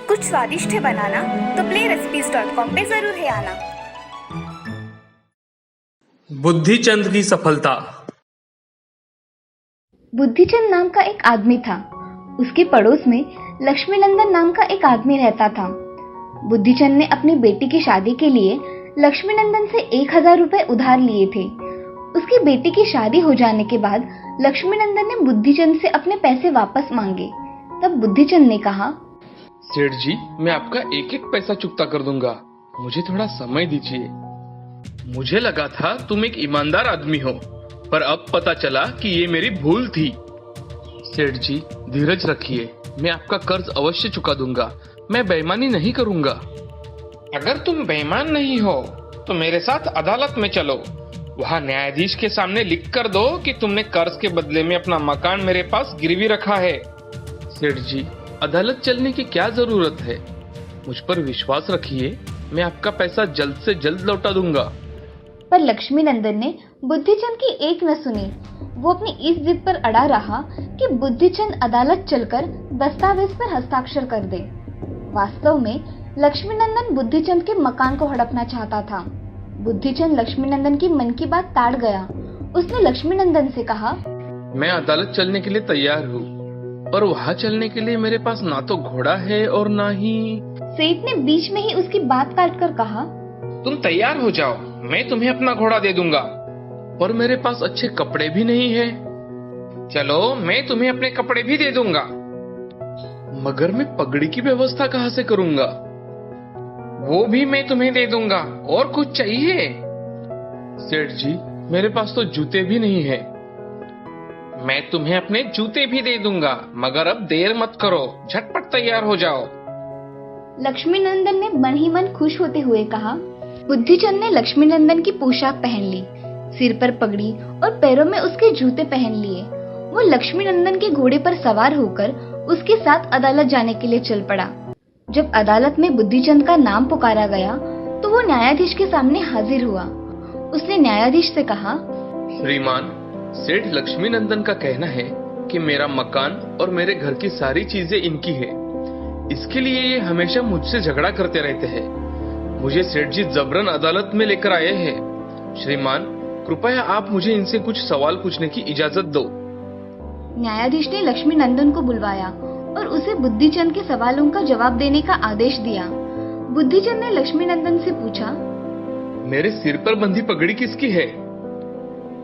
कुछ स्वादिष्ट है बनाना तो playrecipes.com पे जरूर है आना। बुद्धिचंद की सफलता। बुद्धिचंद नाम का एक आदमी था। उसके पड़ोस में लक्ष्मीनंदन नाम का एक आदमी रहता था। बुद्धिचंद ने अपनी बेटी की शादी के लिए लक्ष्मीनंदन से 1000 रुपए उधार लिए थे। उसकी बेटी की शादी हो जाने के बाद लक्ष्मीनंदन ने बुद्धिचंद से अपने पैसे वापस मांगे। तब बुद्धिचंद ने कहा, सेठ जी, मैं आपका एक एक पैसा चुकता कर दूंगा, मुझे थोड़ा समय दीजिए। मुझे लगा था तुम एक ईमानदार आदमी हो, पर अब पता चला कि ये मेरी भूल थी। सेठ जी, धीरज रखिए, मैं आपका कर्ज अवश्य चुका दूंगा, मैं बेईमानी नहीं करूंगा। अगर तुम बेईमान नहीं हो तो मेरे साथ अदालत में चलो, वहाँ न्यायाधीश के सामने लिख कर दो कि तुमने कर्ज के बदले में अपना मकान मेरे पास गिरवी रखा है। सेठ जी, अदालत चलने की क्या जरूरत है, मुझ पर विश्वास रखिए, मैं आपका पैसा जल्द से जल्द लौटा दूंगा। पर लक्ष्मीनंदन ने बुद्धिचंद की एक न सुनी। वो अपनी इस जिद पर अड़ा रहा कि बुद्धिचंद अदालत चलकर दस्तावेज पर हस्ताक्षर कर दे। वास्तव में लक्ष्मीनंदन बुद्धिचंद के मकान को हड़पना चाहता था। बुद्धिचंद लक्ष्मीनंदन की मन की बात ताड़ गया। उसने लक्ष्मीनंदन से कहा, मैं अदालत चलने के लिए तैयार हूँ, पर वहाँ चलने के लिए मेरे पास ना तो घोड़ा है और ना ही। सेठ ने बीच में ही उसकी बात काट कर कहा, तुम तैयार हो जाओ, मैं तुम्हें अपना घोड़ा दे दूंगा, पर मेरे पास अच्छे कपड़े भी नहीं है। चलो, मैं तुम्हें अपने कपड़े भी दे दूंगा, मगर मैं पगड़ी की व्यवस्था कहाँ से करूंगा? वो भी मैं तुम्हें दे दूंगा। और कुछ चाहिए? सेठ जी, मेरे पास तो जूते भी नहीं है। मैं तुम्हें अपने जूते भी दे दूंगा, मगर अब देर मत करो, झटपट तैयार हो जाओ। लक्ष्मीनंदन ने मन ही मन खुश होते हुए कहा। बुद्धिचंद ने लक्ष्मीनंदन की पोशाक पहन ली, सिर पर पगड़ी और पैरों में उसके जूते पहन लिए। वो लक्ष्मीनंदन के घोड़े पर सवार होकर उसके साथ अदालत जाने के लिए चल पड़ा। जब अदालत में बुद्धिचंद का नाम पुकारा गया तो वो न्यायाधीश के सामने हाजिर हुआ। उसने न्यायाधीश से कहा, श्रीमान, सेठ लक्ष्मीनंदन का कहना है कि मेरा मकान और मेरे घर की सारी चीजें इनकी है। इसके लिए ये हमेशा मुझसे झगड़ा करते रहते हैं। मुझे सेठ जी जबरन अदालत में लेकर आए हैं। श्रीमान, कृपया आप मुझे इनसे कुछ सवाल पूछने की इजाजत दो। न्यायाधीश ने लक्ष्मीनंदन को बुलवाया और उसे बुद्धिचंद के सवालों का जवाब देने का आदेश दिया। बुद्धिचंद ने लक्ष्मीनंदन से पूछा, मेरे सिर पर बंधी पगड़ी किसकी है?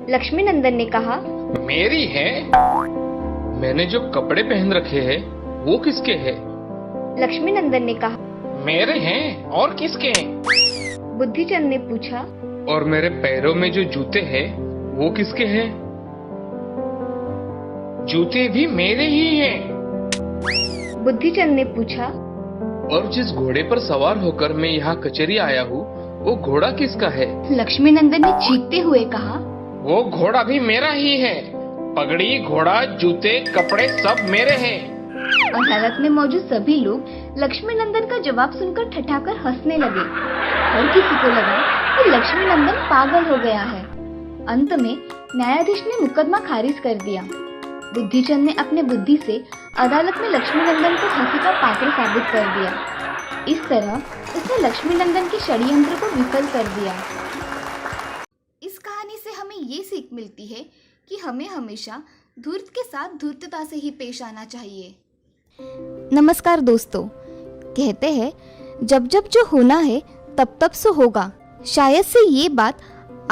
लक्ष्मीनंदन ने कहा, मेरी है। मैंने जो कपड़े पहन रखे हैं वो किसके हैं? लक्ष्मीनंदन ने कहा, मेरे हैं। और किसके हैं? बुद्धिचंद ने पूछा, और मेरे पैरों में जो जूते हैं वो किसके हैं? जूते भी मेरे ही हैं। बुद्धिचंद ने पूछा, और जिस घोड़े पर सवार होकर मैं यहाँ कचहरी आया हूँ वो घोड़ा किसका है? लक्ष्मीनंदन ने चीखते हुए कहा, वो घोड़ा भी मेरा ही है। पगड़ी, घोड़ा, जूते, कपड़े सब मेरे हैं। अदालत में मौजूद सभी लोग लक्ष्मीनंदन का जवाब सुनकर ठठाकर हंसने लगे। हर किसी को लगा कि लक्ष्मीनंदन पागल हो गया है। अंत में न्यायाधीश ने मुकदमा खारिज कर दिया। बुद्धिचंद ने अपने बुद्धि से अदालत में लक्ष्मीनंदन को फांसी का पात्र साबित कर दिया। इस तरह उसने लक्ष्मीनंदन के षड्यंत्र को विफल कर दिया। इस कहानी से हमें ये सीख मिलती है कि हमें हमेशा धूर्त के साथ धूर्तता से ही पेश आना चाहिए। नमस्कार दोस्तों, कहते हैं जब जब जो होना है तब तब सो होगा। शायद से ये बात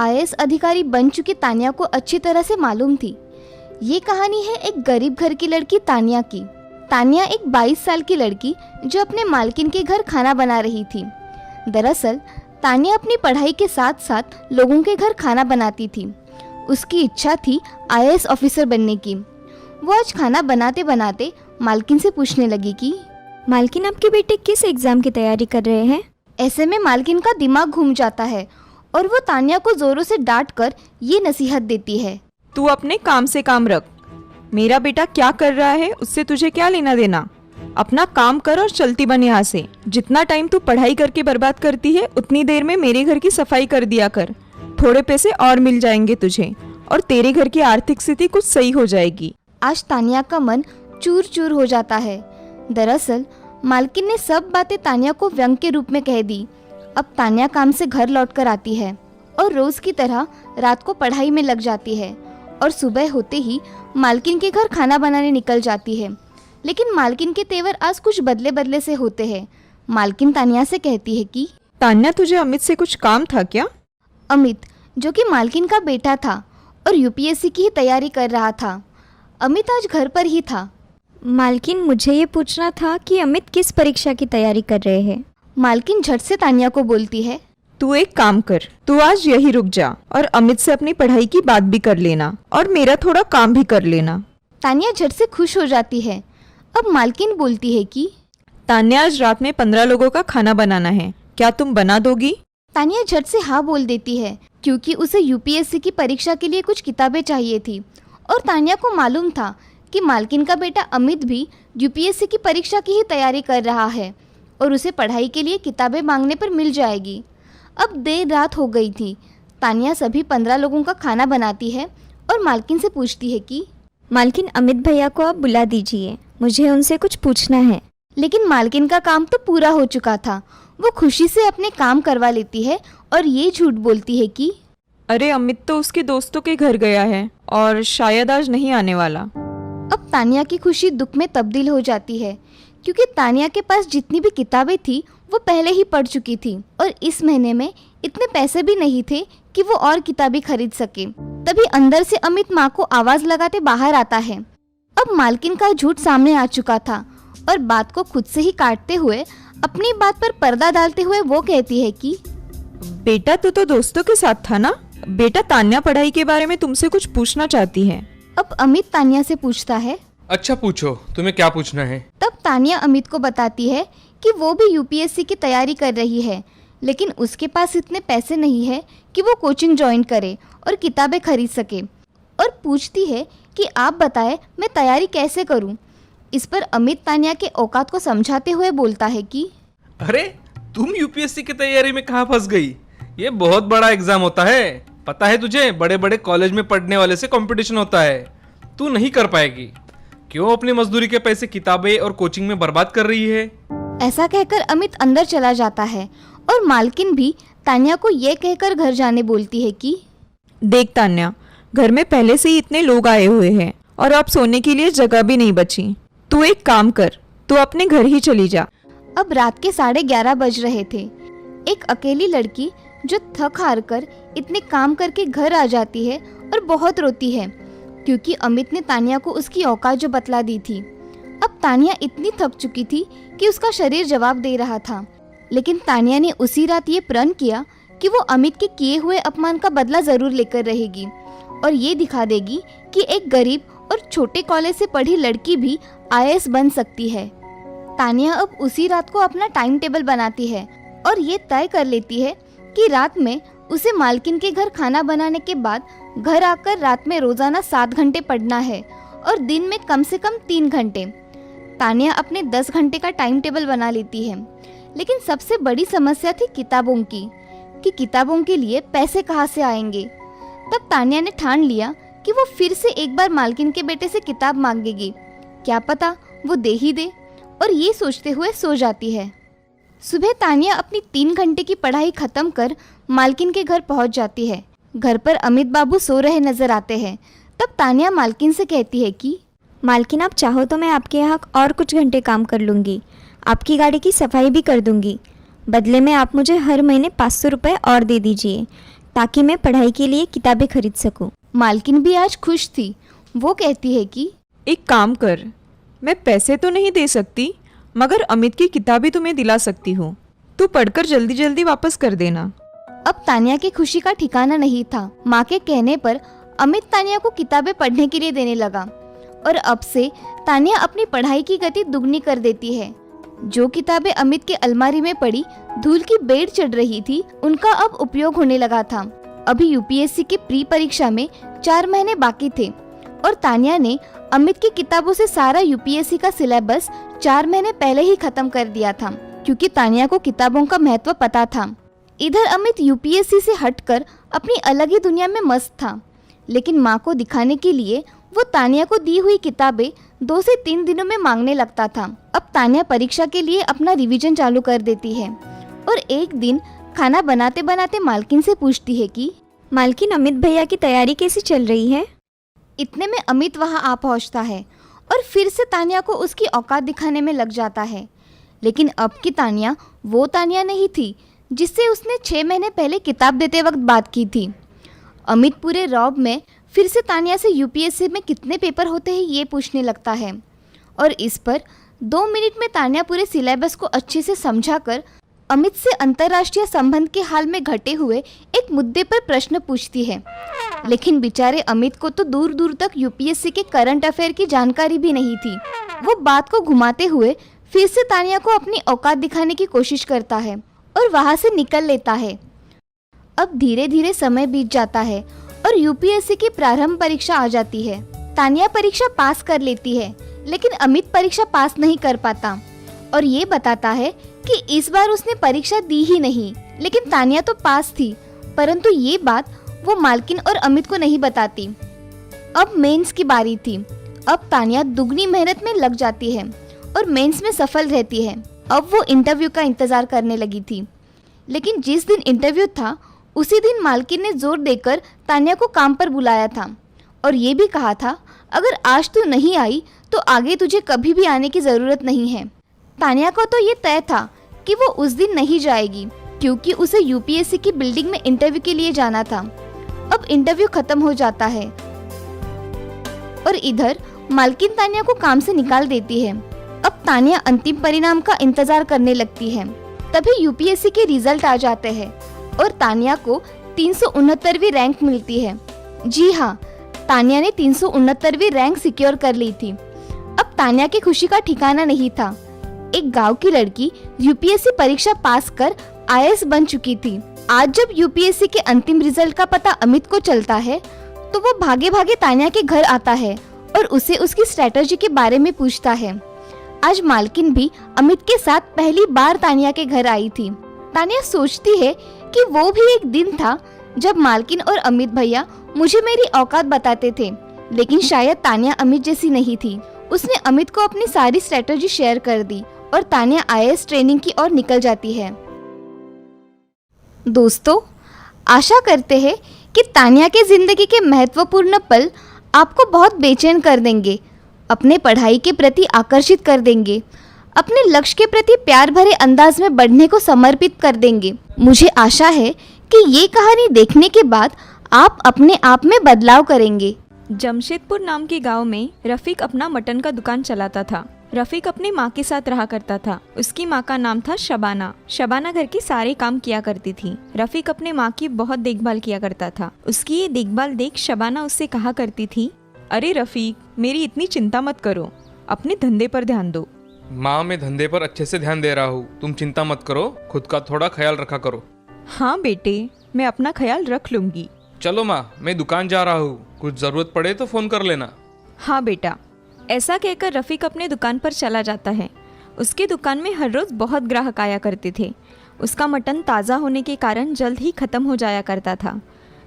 IAS अधिकारी बन चुकी तानिया को अच्छी तरह से मालूम थी। ये कहानी है एक गरीब घर की लड़की तानिया की। तानिया एक 22 साल की लड़की जो अपने मालकिन के घर खाना बना रही थी। दरअसल तानिया अपनी पढ़ाई के साथ साथ लोगों के घर खाना बनाती थी। उसकी इच्छा थी IAS ऑफिसर बनने की। वो आज खाना बनाते बनाते मालकिन से पूछने लगी कि मालकिन, आपके बेटे किस एग्जाम की तैयारी कर रहे हैं? ऐसे में मालकिन का दिमाग घूम जाता है और वो तानिया को जोरों से डांट कर ये नसीहत देती है, तू अपने काम से काम रख। मेरा बेटा क्या कर रहा है उससे तुझे क्या लेना देना? अपना काम कर और चलती बन यहाँ से। जितना टाइम तू पढ़ाई करके बर्बाद करती है उतनी देर में मेरे घर की सफाई कर दिया कर। थोड़े पैसे और मिल जाएंगे तुझे। और तेरे घर की आर्थिक स्थिति कुछ सही हो जाएगी। आज तानिया का मन चूर चूर हो जाता है। दरअसल मालकिन ने सब बातें तानिया को व्यंग के रूप में कह दी। अब तानिया काम से घर लौटकर आती है और रोज की तरह रात को पढ़ाई में लग जाती है और सुबह होते ही मालकिन के घर खाना बनाने निकल जाती है। लेकिन मालकिन के तेवर आज कुछ बदले बदले से होते हैं। मालकिन तानिया से कहती है कि तान्या, तुझे अमित से कुछ काम था क्या? अमित, जो कि मालकिन का बेटा था और यूपीएससी की ही तैयारी कर रहा था, अमित आज घर पर ही था। मालकिन, मुझे ये पूछना था कि अमित किस परीक्षा की तैयारी कर रहे हैं? मालकिन झट से तानिया को बोलती है, तू एक काम कर, तू आज यही रुक जा और अमित से अपनी पढ़ाई की बात भी कर लेना और मेरा थोड़ा काम भी कर लेना। तानिया झट से खुश हो जाती है। अब मालकिन बोलती है कि तान्या, आज रात में 15 लोगों का खाना बनाना है, क्या तुम बना दोगी? तानिया झट से हाँ बोल देती है क्योंकि उसे यूपीएससी की परीक्षा के लिए कुछ किताबें चाहिए थी और तानिया को मालूम था कि मालकिन का बेटा अमित भी यूपीएससी की परीक्षा की ही तैयारी कर रहा है और उसे पढ़ाई के लिए किताबें मांगने पर मिल जाएगी। अब देर रात हो गई थी। तानिया सभी 15 लोगों का खाना बनाती है और मालकिन से पूछती है कि मालकिन, अमित भैया को आप बुला दीजिए, मुझे उनसे कुछ पूछना है। लेकिन मालकिन का काम तो पूरा हो चुका था। वो खुशी से अपने काम करवा लेती है और ये झूठ बोलती है कि अरे, अमित तो उसके दोस्तों के घर गया है और शायद आज नहीं आने वाला। अब तानिया की खुशी दुख में तब्दील हो जाती है क्योंकि तानिया के पास जितनी भी किताबें थी वो पहले ही पढ़ चुकी थी और इस महीने में इतने पैसे भी नहीं थे कि वो और किताबें खरीद सके। तभी अंदर से अमित माँ को आवाज लगाते बाहर आता है। अब मालकिन का झूठ सामने आ चुका था और बात को खुद से ही काटते हुए अपनी बात पर पर्दा डालते हुए वो कहती है कि बेटा, तू तो दोस्तों के साथ था ना? बेटा, तान्या पढ़ाई के बारे में तुमसे कुछ पूछना चाहती है। अब अमित तानिया से पूछता है। अच्छा, पूछो, तुम्हें क्या पूछना है? तब तानिया अमित को बताती है कि वो भी यूपीएससी की तैयारी कर रही है, लेकिन उसके पास इतने पैसे नहीं है कि वो कोचिंग ज्वाइन करे और किताबें खरीद सके, और पूछती है कि आप बताएं मैं तैयारी कैसे करूं। इस पर अमित तानिया के औकात को समझाते हुए बोलता है कि अरे, तुम यूपीएससी की तैयारी में कहाँ फंस गई? ये बहुत बड़ा एग्जाम होता है, पता है तुझे? बड़े बड़े कॉलेज में पढ़ने वाले से कंपटीशन होता है, तू नहीं कर पाएगी। क्यों अपनी मजदूरी के पैसे किताबें और कोचिंग में बर्बाद कर रही है? ऐसा कहकर अमित अंदर चला जाता है और मालकिन भी तानिया को ये कहकर घर जाने बोलती है कि देख तान्या, घर में पहले से ही इतने लोग आए हुए हैं और अब सोने के लिए जगह भी नहीं बची। तू एक काम कर, तू अपने घर ही चली जा। अब रात के 11:30 बज रहे थे। एक अकेली लड़की जो थक हार कर इतने काम करके घर आ जाती है और बहुत रोती है क्योंकि अमित ने तानिया को उसकी औकात जो बतला दी थी। अब तानिया इतनी थक चुकी थी कि उसका शरीर जवाब दे रहा था, लेकिन तानिया ने उसी रात ये प्रण किया कि वो अमित के किए हुए अपमान का बदला जरूर लेकर रहेगी और ये दिखा देगी कि एक गरीब और छोटे कॉलेज से पढ़ी लड़की भी आईएएस बन सकती है। तानिया अब उसी रात को अपना टाइम टेबल बनाती है और ये तय कर लेती है कि रात में उसे मालकिन के घर खाना बनाने के बाद घर आकर रात में रोजाना 7 घंटे पढ़ना है और दिन में कम से कम 3 घंटे। तानिया अपने 10 घंटे का टाइम टेबल बना लेती है, लेकिन सबसे बड़ी समस्या थी किताबों की, कि किताबों के लिए पैसे कहाँ से आएंगे। तब तानिया ने ठान लिया कि वो फिर से एक बार मालकिन के बेटे से किताब मांगेगी, क्या पता वो दे ही दे, और ये सोचते हुए सो जाती है। सुबह तानिया अपनी 3 घंटे की पढ़ाई खत्म कर मालकिन के घर पहुंच जाती है। घर पर अमित बाबू सो रहे नजर आते हैं। तब तानिया मालकिन से कहती है कि मालकिन, आप चाहो तो मैं आपके यहाँ और कुछ घंटे काम कर लूँगी, आपकी गाड़ी की सफाई भी कर दूँगी। बदले में आप मुझे हर महीने 500 रुपये और दे दीजिए ताकि मैं पढ़ाई के लिए किताबें खरीद सकूँ। मालकिन भी आज खुश थी। वो कहती है कि एक काम कर, मैं पैसे तो नहीं दे सकती मगर अमित की किताबें तुम्हें दिला सकती हूँ, तू पढ़कर जल्दी जल्दी वापस कर देना। अब तानिया की खुशी का ठिकाना नहीं था। माँ के कहने पर अमित तानिया को किताबें पढ़ने के लिए देने लगा और अब से तानिया अपनी पढ़ाई की गति दुगनी कर देती है। जो किताबें अमित के अलमारी में पड़ी धूल की बेड़ चढ़ रही थी, उनका अब उपयोग होने लगा था। अभी यूपीएससी की प्री परीक्षा में 4 महीने बाकी थे और तानिया ने अमित की किताबों से सारा यूपीएससी का सिलेबस 4 महीने पहले ही खत्म कर दिया था, क्योंकि तानिया को किताबों का महत्व पता था। इधर अमित यूपीएससी से हटकर अपनी अलग ही दुनिया में मस्त था। लेकिन माँ को दिखाने के लिए वो तानिया को दी हुई किताबें 2 से 3 दिनों में मांगने लगता था। अब तानिया परीक्षा के लिए अपना रिवीजन चालू कर देती है और एक दिन खाना बनाते बनाते मालकिन से पूछती है कि मालकिन, अमित भैया की तैयारी कैसी चल रही है? इतने में अमित वहाँ आ पहुँचता है और फिर से तानिया को उसकी औकात दिखाने में लग जाता है। लेकिन अब की तानिया वो तानिया नहीं थी जिससे उसने 6 महीने पहले किताब देते वक्त बात की थी। अमित पूरे रौब में फिर से तानिया से यूपीएससी में कितने पेपर होते हैं ये पूछने लगता है और इस पर 2 मिनट में तानिया पूरे सिलेबस को अच्छे से समझाकर अमित से अंतर्राष्ट्रीय संबंध के हाल में घटे हुए एक मुद्दे पर प्रश्न पूछती है। लेकिन बेचारे अमित को तो दूर दूर तक यूपीएससी के करंट अफेयर की जानकारी भी नहीं थी। वो बात को घुमाते हुए फिर से तानिया को अपनी औकात दिखाने की कोशिश करता है और वहाँ से निकल लेता है। अब धीरे धीरे समय बीत जाता है और यूपीएससी की प्रारंभ परीक्षा आ जाती है। तानिया परीक्षा पास कर लेती है लेकिन अमित परीक्षा पास नहीं कर पाता और ये बताता है कि इस बार उसने परीक्षा दी ही नहीं। लेकिन तानिया तो पास थी, परंतु ये बात वो मालकिन और अमित को नहीं बताती। अब मेंस की बारी थी। अब तानिया दुगनी मेहनत में लग जाती है और मेंस में सफल रहती है। अब वो इंटरव्यू का इंतजार करने लगी थी। लेकिन जिस दिन इंटरव्यू था उसी दिन मालकिन ने जोर देकर तानिया को काम पर बुलाया था और ये भी कहा था, अगर आज तू नहीं आई तो आगे तुझे कभी भी आने की ज़रूरत नहीं है। तानिया को तो ये तय था कि वो उस दिन नहीं जाएगी क्योंकि उसे यूपीएससी की बिल्डिंग में इंटरव्यू के लिए जाना था। अब इंटरव्यू खत्म हो जाता है और इधर मालकिन तानिया को काम से निकाल देती है। अब तानिया अंतिम परिणाम का इंतजार करने लगती है। तभी यूपीएससी के रिजल्ट आ जाते हैं और तानिया को 369वीं रैंक मिलती है। जी हाँ, तानिया ने 369वीं रैंक सिक्योर कर ली थी। अब तानिया की खुशी का ठिकाना नहीं था। एक गांव की लड़की यूपीएससी परीक्षा पास कर आईएएस बन चुकी थी। आज जब यूपीएससी के अंतिम रिजल्ट का पता अमित को चलता है तो वो भागे भागे तानिया के घर आता है और उसे उसकी स्ट्रेटजी के बारे में पूछता है। आज मालकिन भी अमित के साथ पहली बार तानिया के घर आई थी। तानिया सोचती है कि वो भी एक दिन था जब मालकिन और अमित भैया मुझे मेरी औकात बताते थे, लेकिन शायद तानिया अमित जैसी नहीं थी। उसने अमित को अपनी सारी स्ट्रेटजी शेयर कर दी और तानिया आईएएस ट्रेनिंग की ओर निकल जाती है। दोस्तों, आशा करते हैं कि तानिया के जिंदगी के महत्वपूर्ण पल आपको बहुत बेचैन कर देंगे, अपने पढ़ाई के प्रति आकर्षित कर देंगे, अपने लक्ष्य के प्रति प्यार भरे अंदाज में बढ़ने को समर्पित कर देंगे। मुझे आशा है कि ये कहानी देखने के बाद आप अपने आप में बदलाव करेंगे। जमशेदपुर नाम के गांव में रफीक अपना मटन का दुकान चलाता था। रफीक अपनी माँ के साथ रहा करता था। उसकी माँ का नाम था शबाना। शबाना घर के सारे काम किया करती थी। रफीक अपने माँ की बहुत देखभाल किया करता था। उसकी ये देखभाल देख शबाना उससे कहा करती थी, अरे रफीक, मेरी इतनी चिंता मत करो, अपने धंधे पर ध्यान दो। माँ, मैं धंधे पर अच्छे से ध्यान दे रहा हूँ, तुम चिंता मत करो, खुद का थोड़ा ख्याल रखा करो। हाँ बेटे, मैं अपना ख्याल रख लूंगी। चलो माँ, मैं दुकान जा रहा हूँ, कुछ जरूरत पड़े तो फोन कर लेना। हाँ बेटा। ऐसा कहकर रफीक अपने दुकान पर चला जाता है। उसकी दुकान में हर रोज़ बहुत ग्राहक आया करते थे। उसका मटन ताज़ा होने के कारण जल्द ही ख़त्म हो जाया करता था।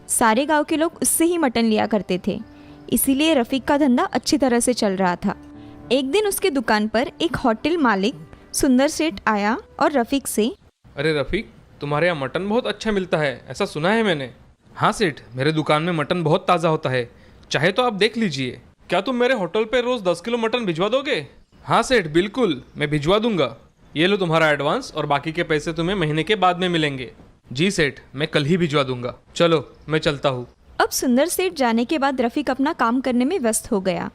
सारे गांव के लोग उससे ही मटन लिया करते थे, इसीलिए रफीक का धंधा अच्छी तरह से चल रहा था। एक दिन उसके दुकान पर एक होटल मालिक सुंदर सेठ आया और रफीक से, अरे रफीक, तुम्हारे यहाँ मटन बहुत अच्छा मिलता है, ऐसा सुना है मैंने। हाँ सेठ, मेरे दुकान में मटन बहुत ताज़ा होता है, चाहे तो आप देख लीजिए। क्या तुम मेरे होटल पे रोज़ 10 किलो मटन भिजवा दोगे? हाँ सेठ, बिल्कुल, मैं भिजवा दूंगा। ये लो तुम्हारा एडवांस और बाकी के पैसे तुम्हें महीने के बाद में मिलेंगे। जी सेठ, मैं कल ही भिजवा दूंगा। चलो, मैं चलता हूँ। अब सुंदर सेठ जाने के बाद रफीक अपना काम करने में व्यस्त हो गया।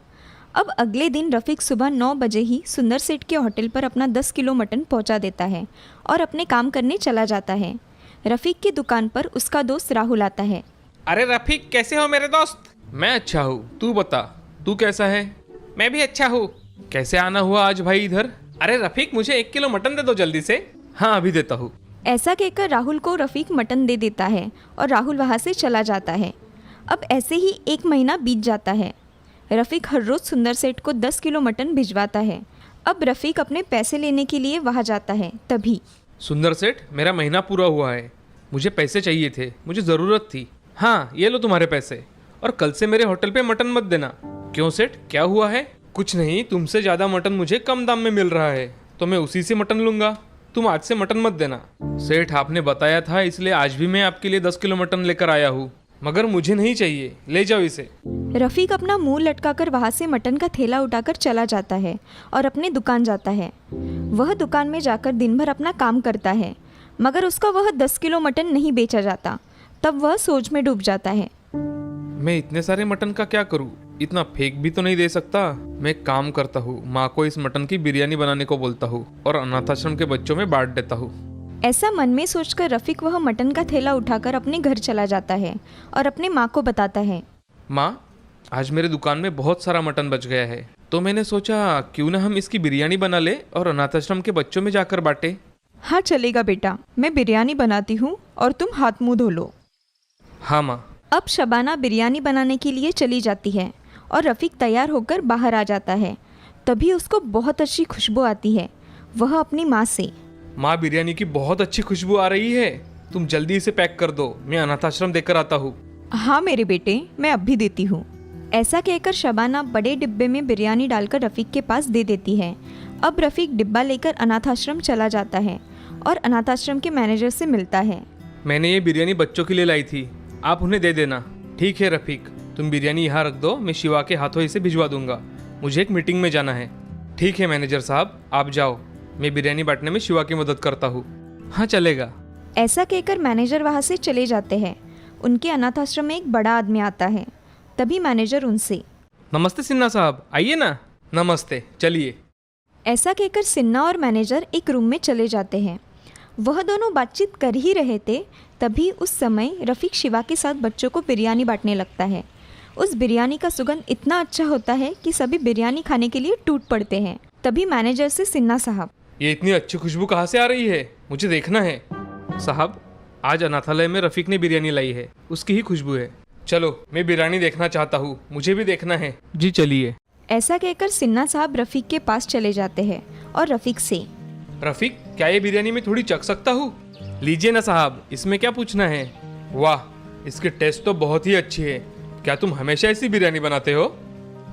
अब अगले दिन रफीक सुबह 9 बजे ही सुंदर सेठ के होटल पर अपना 10 किलो मटन पहुंचा देता है और अपने काम करने चला जाता है। रफीक की दुकान पर उसका दोस्त राहुल आता है। अरे रफीक, कैसे हो मेरे दोस्त? मैं अच्छा हूँ, तू बता, तू कैसा है? मैं भी अच्छा हूँ। कैसे आना हुआ आज भाई इधर? अरे रफीक, मुझे 1 किलो मटन दे दो जल्दी से। हाँ, अभी देता हूँ। ऐसा कहकर राहुल को रफीक मटन दे देता है और राहुल वहाँ से चला जाता है। अब ऐसे ही 1 महीना बीत जाता है। रफीक हर रोज़ सुंदर सेठ को 10 किलो मटन भिजवाता है। अब रफीक अपने पैसे लेने के लिए वहाँ जाता है। तभी, सुंदर सेठ, मेरा महीना पूरा हुआ है, मुझे पैसे चाहिए थे, मुझे ज़रूरत थी। हाँ, ये लो तुम्हारे पैसे। और कल से मेरे होटल पे मटन मत देना। क्यों सेठ, क्या हुआ है? कुछ नहीं, तुमसे ज्यादा मटन मुझे कम दाम में मिल रहा है तो मैं उसी से मटन लूंगा। तुम आज से मटन मत देना। सेठ, आपने बताया था इसलिए आज भी मैं आपके लिए 10 किलो मटन लेकर आया हूँ, मगर मुझे नहीं चाहिए, ले जाओ इसे। रफ़ीक अपना मुंह लटकाकर वहाँ से मटन का थैला उठाकर चला जाता है और अपनी दुकान जाता है। वह दुकान में जाकर दिन भर अपना काम करता है, मगर उसका वह 10 किलो मटन नहीं बेचा जाता। तब वह सोच में डूब जाता है। मैं इतने सारे मटन का क्या करूँ? इतना फेंक भी तो नहीं दे सकता। मैं एक काम करता हूँ, माँ को इस मटन की बिरयानी बनाने को बोलता हूँ और अनाथ आश्रम के बच्चों में बांट देता हूँ। ऐसा मन में सोचकर रफ़ीक वह मटन का थैला उठाकर अपने घर चला जाता है और अपने माँ को बताता है। माँ, आज मेरे दुकान में बहुत सारा मटन बच गया है, तो मैंने सोचा क्यों ना हम इसकी बिरयानी बना ले और अनाथ आश्रम के बच्चों में जाकर बांटे। हाँ चलेगा बेटा, मैं बिरयानी बनाती हूँ और तुम हाथ मुँह धो लो। हाँ माँ। अब शबाना बिरयानी बनाने के लिए चली जाती है और रफ़ीक तैयार होकर बाहर आ जाता है। तभी उसको बहुत अच्छी खुशबू आती है। वह अपनी माँ से, माँ, बिरयानी की बहुत अच्छी खुशबू आ रही है, तुम जल्दी इसे पैक कर दो, मैं अनाथ आश्रम देकर आता हूँ। हाँ मेरे बेटे, मैं अब भी देती हूँ। ऐसा कहकर शबाना बड़े डिब्बे में बिरयानी डालकर रफ़ीक के पास दे देती है। अब रफ़ीक डिब्बा लेकर अनाथ आश्रम चला जाता है और अनाथ आश्रम के मैनेजर से मिलता है। मैंने ये बिरयानी बच्चों के लिए लाई थी, आप उन्हें दे देना। ठीक है रफ़ीक, तुम बिरयानी यहाँ रख दो, मैं शिवा के हाथों इसे भिजवा दूंगा, मुझे एक मीटिंग में जाना है। ठीक है मैनेजर साहब, आप जाओ, मैं बिरयानी बांटने में शिवा की मदद करता हूँ। हाँ चलेगा। ऐसा कहकर मैनेजर वहाँ से चले जाते हैं। उनके अनाथ आश्रम में एक बड़ा आदमी आता है। तभी मैनेजर उनसे, नमस्ते सिन्हा साहब, आइए ना। नमस्ते, चलिए। ऐसा कहकर सिन्हा और मैनेजर एक रूम में चले जाते हैं। वह दोनों बातचीत कर ही रहे थे, तभी उस समय रफ़ीक शिवा के साथ बच्चों को बिरयानी बांटने लगता है। उस बिरयानी का सुगंध इतना अच्छा होता है कि सभी बिरयानी खाने के लिए टूट पड़ते हैं। तभी मैनेजर से, सिन्हा साहब, ये इतनी अच्छी खुशबू कहाँ से आ रही है? मुझे देखना है। साहब, आज अनाथालय में रफ़ीक ने बिरयानी लाई है, उसकी ही खुशबू है। चलो, मैं बिरयानी देखना चाहता हूँ, मुझे भी देखना है। जी चलिए। ऐसा कहकर सिन्हा साहब रफ़ीक के पास चले जाते हैं और रफ़ीक से, रफ़ीक, क्या ये बिरयानी में थोड़ी चख सकता हूँ? लीजिए ना साहब, इसमें क्या पूछना है। वाह, इसकी टेस्ट तो बहुत ही अच्छी है। क्या तुम हमेशा ऐसी बिरयानी बनाते हो?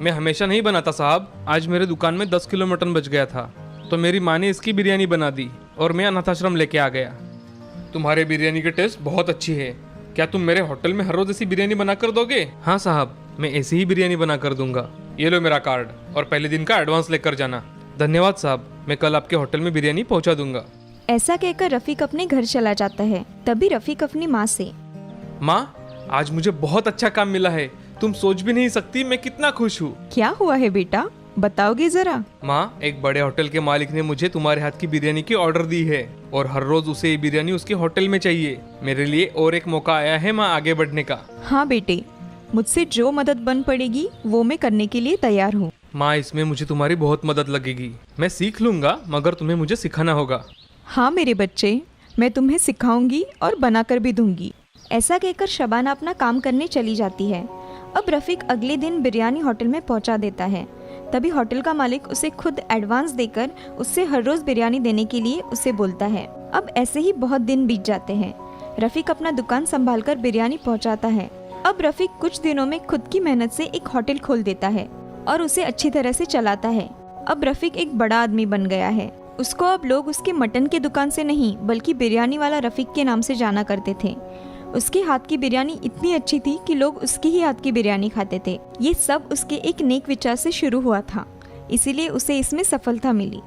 मैं हमेशा नहीं बनाता साहब, आज मेरे दुकान में 10 किलो मटन बच गया था तो मेरी माँ ने इसकी बिरयानी बना दी और मैं अनाथ आश्रम लेके आ गया। तुम्हारे बिरयानी की टेस्ट बहुत अच्छी है। क्या तुम मेरे होटल में हर रोज ऐसी बिरयानी बना कर दोगे? हाँ साहब, मैं ऐसी ही बिरयानी बना कर दूंगा। ये लो मेरा कार्ड और पहले दिन का एडवांस लेकर जाना। धन्यवाद साहब, मैं कल आपके होटल में बिरयानी पहुंचा दूंगा। ऐसा कहकर रफ़ीक अपने घर चला जाता है। तभी रफ़ीक अपनी माँ से, माँ, आज मुझे बहुत अच्छा काम मिला है, तुम सोच भी नहीं सकती मैं कितना खुश हूँ। क्या हुआ है बेटा, बताओगे जरा? माँ, एक बड़े होटल के मालिक ने मुझे तुम्हारे हाथ की बिरयानी की ऑर्डर दी है और हर रोज उसे ये बिरयानी उसके होटल में चाहिए। मेरे लिए और एक मौका आया है माँ आगे बढ़ने का। हाँ बेटे, मुझसे जो मदद बन पड़ेगी वो मैं करने के लिए तैयार हूँ। माँ, इसमें मुझे तुम्हारी बहुत मदद लगेगी। मैं सीख लूंगा, मगर तुम्हें मुझे सिखाना होगा। हाँ मेरे बच्चे, मैं तुम्हें सिखाऊंगी और बनाकर भी दूंगी। ऐसा कहकर शबाना अपना काम करने चली जाती है। अब रफ़ीक अगले दिन बिरयानी होटल में पहुंचा देता है। तभी होटल का मालिक उसे खुद एडवांस देकर उससे हर रोज बिरयानी देने के लिए उसे बोलता है। अब ऐसे ही बहुत दिन बीत जाते हैं। रफ़ीक अपना दुकान संभालकर बिरयानी पहुंचाता है। अब रफ़ीक कुछ दिनों में खुद की मेहनत से एक होटल खोल देता है और उसे अच्छी तरह से चलाता है। अब रफ़ीक एक बड़ा आदमी बन गया है। उसको अब लोग उसके मटन की दुकान से नहीं बल्कि बिरयानी वाला रफ़ीक के नाम से जाना करते थे। उसके हाथ की बिरयानी इतनी अच्छी थी कि लोग उसके ही हाथ की बिरयानी खाते थे। ये सब उसके एक नेक विचार से शुरू हुआ था, इसीलिए उसे इसमें सफलता मिली।